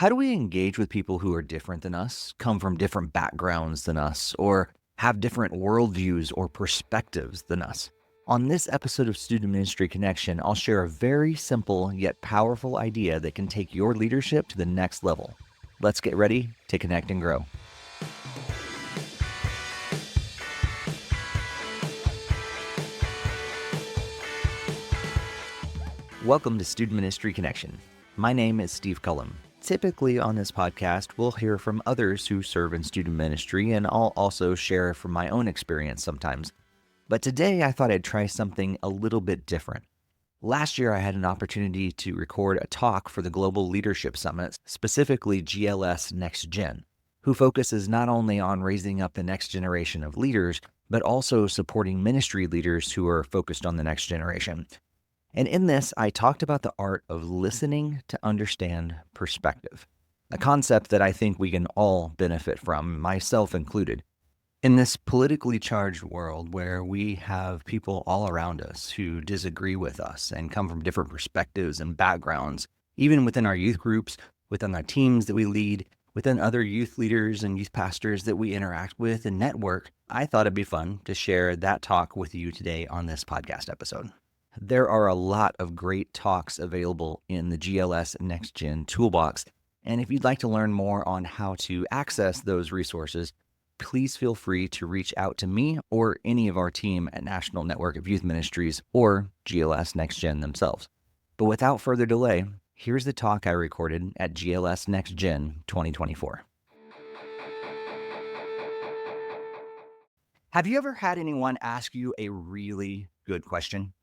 How do we engage with people who are different than us, come from different backgrounds than us, or have different worldviews or perspectives than us? On this episode of Student Ministry Connection, I'll share a very simple yet powerful idea that can take your leadership to the next level. Let's get ready to connect and grow. Welcome to Student Ministry Connection. My name is Steve Cullum. Typically on this podcast, we'll hear from others who serve in student ministry, and I'll also share from my own experience sometimes. But today I thought I'd try something a little bit different. Last year, I had an opportunity to record a talk for the Global Leadership Summit, specifically GLS Next Gen, who focuses not only on raising up the next generation of leaders, but also supporting ministry leaders who are focused on the next generation. And in this, I talked about the art of listening to understand perspective, a concept that I think we can all benefit from, myself included. In this politically charged world where we have people all around us who disagree with us and come from different perspectives and backgrounds, even within our youth groups, within our teams that we lead, within other youth leaders and youth pastors that we interact with and network, I thought it'd be fun to share that talk with you today on this podcast episode. There are a lot of great talks available in the GLS Next Gen toolbox, and if you'd like to learn more on how to access those resources, please feel free to reach out to me or any of our team at National Network of Youth Ministries or GLS Next Gen themselves. But without further delay, here's the talk I recorded at GLS Next Gen 2024. Have you ever had anyone ask you a really good question?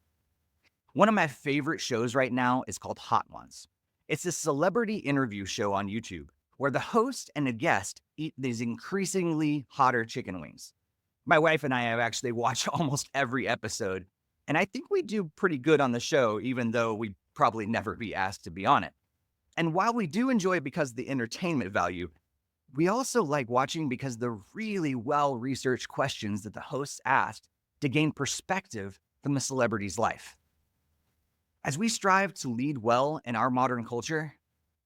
One of my favorite shows right now is called Hot Ones. It's a celebrity interview show on YouTube where the host and a guest eat these increasingly hotter chicken wings. My wife and I have actually watched almost every episode, and I think we do pretty good on the show, even though we'd probably never be asked to be on it. And while we do enjoy it because of the entertainment value, we also like watching because of the really well-researched questions that the hosts asked to gain perspective from the celebrity's life. As we strive to lead well in our modern culture,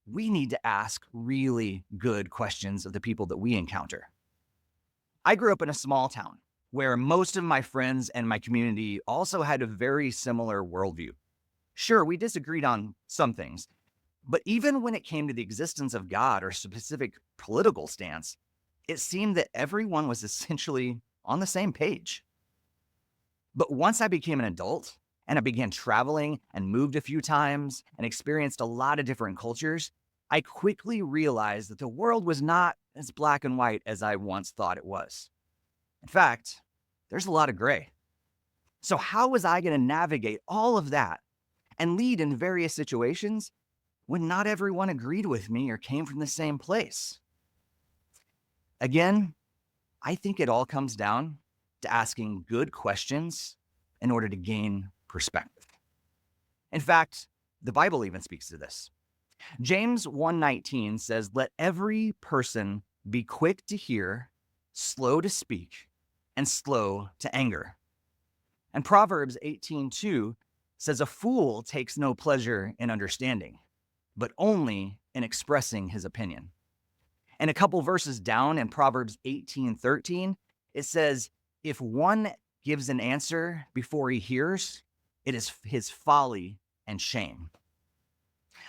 we need to ask really good questions of the people that we encounter. I grew up in a small town where most of my friends and my community also had a very similar worldview. Sure, we disagreed on some things, but even when it came to the existence of God or specific political stance, it seemed that everyone was essentially on the same page. But once I became an adult, and I began traveling and moved a few times and experienced a lot of different cultures, I quickly realized that the world was not as black and white as I once thought it was. In fact, there's a lot of gray. So how was I going to navigate all of that and lead in various situations when not everyone agreed with me or came from the same place? Again, I think it all comes down to asking good questions in order to gain perspective. In fact, the Bible even speaks to this. James 1:19 says, "Let every person be quick to hear, slow to speak, and slow to anger." And Proverbs 18:2 says, "A fool takes no pleasure in understanding, but only in expressing his opinion." And a couple verses down in Proverbs 18:13, it says, "If one gives an answer before he hears, it is his folly and shame."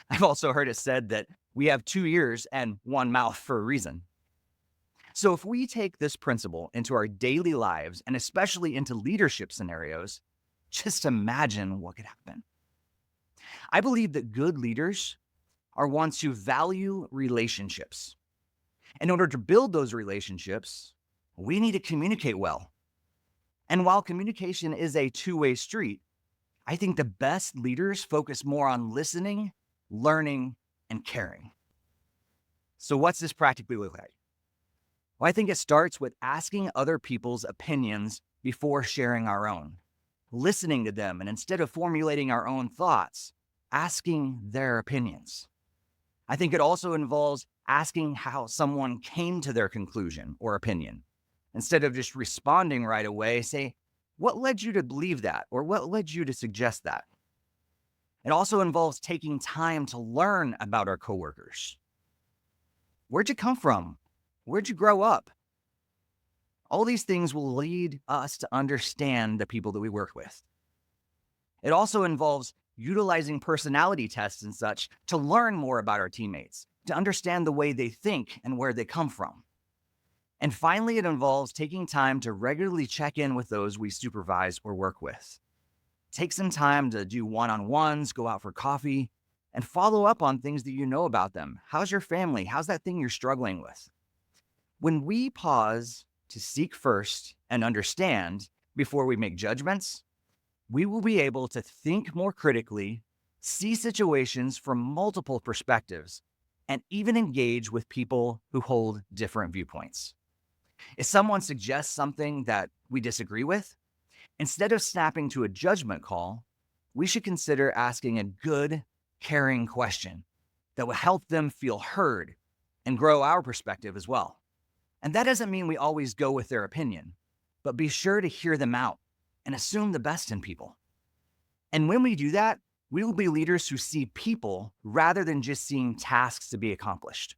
I've also heard it said that we have 2 ears and 1 mouth for a reason. So if we take this principle into our daily lives, and especially into leadership scenarios, just imagine what could happen. I believe that good leaders are ones who value relationships. In order to build those relationships, we need to communicate well. And while communication is a two-way street, I think the best leaders focus more on listening, learning, and caring. So what's this practically look like? Well, I think it starts with asking other people's opinions before sharing our own, listening to them, and instead of formulating our own thoughts, asking their opinions. I think it also involves asking how someone came to their conclusion or opinion. Instead of just responding right away, say, what led you to believe that? Or what led you to suggest that? It also involves taking time to learn about our coworkers. Where'd you come from? Where'd you grow up? All these things will lead us to understand the people that we work with. It also involves utilizing personality tests and such to learn more about our teammates, to understand the way they think and where they come from. And finally, it involves taking time to regularly check in with those we supervise or work with. Take some time to do one-on-ones, go out for coffee, and follow up on things that you know about them. How's your family? How's that thing you're struggling with? When we pause to seek first and understand before we make judgments, we will be able to think more critically, see situations from multiple perspectives, and even engage with people who hold different viewpoints. If someone suggests something that we disagree with, instead of snapping to a judgment call, we should consider asking a good, caring question that will help them feel heard and grow our perspective as well. And that doesn't mean we always go with their opinion, but be sure to hear them out and assume the best in people. And when we do that, we will be leaders who see people rather than just seeing tasks to be accomplished.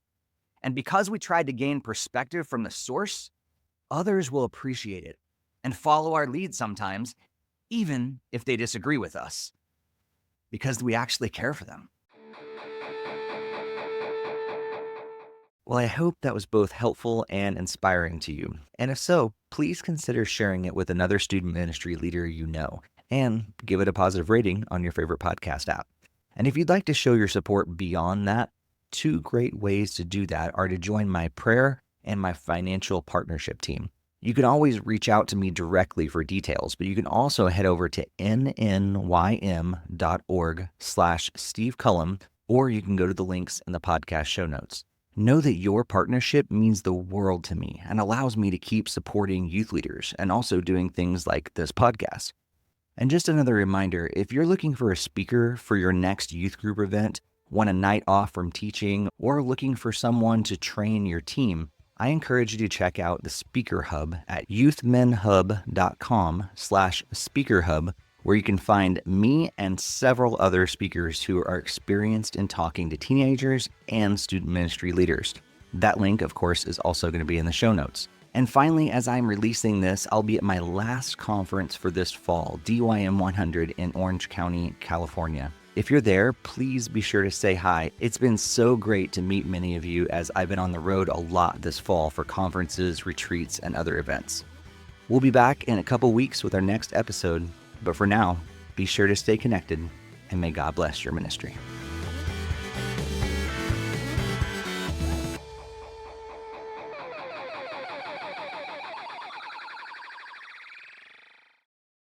And because we tried to gain perspective from the source, others will appreciate it and follow our lead sometimes, even if they disagree with us, because we actually care for them. Well, I hope that was both helpful and inspiring to you. And if so, please consider sharing it with another student ministry leader you know, and give it a positive rating on your favorite podcast app. And if you'd like to show your support beyond that, 2 great ways to do that are to join my prayer and my financial partnership team. You can always reach out to me directly for details, but you can also head over to nnym.org/Steve Cullum, or you can go to the links in the podcast show notes. Know that your partnership means the world to me and allows me to keep supporting youth leaders and also doing things like this podcast. And just another reminder, if you're looking for a speaker for your next youth group event, want a night off from teaching, or looking for someone to train your team, I encourage you to check out the Speaker Hub at youthmenhub.com/speakerhub, where you can find me and several other speakers who are experienced in talking to teenagers and student ministry leaders. That link, of course, is also going to be in the show notes. And finally, as I'm releasing this, I'll be at my last conference for this fall, DYM 100 in Orange County, California. If you're there, please be sure to say hi. It's been so great to meet many of you as I've been on the road a lot this fall for conferences, retreats, and other events. We'll be back in a couple weeks with our next episode, but for now, be sure to stay connected, and may God bless your ministry.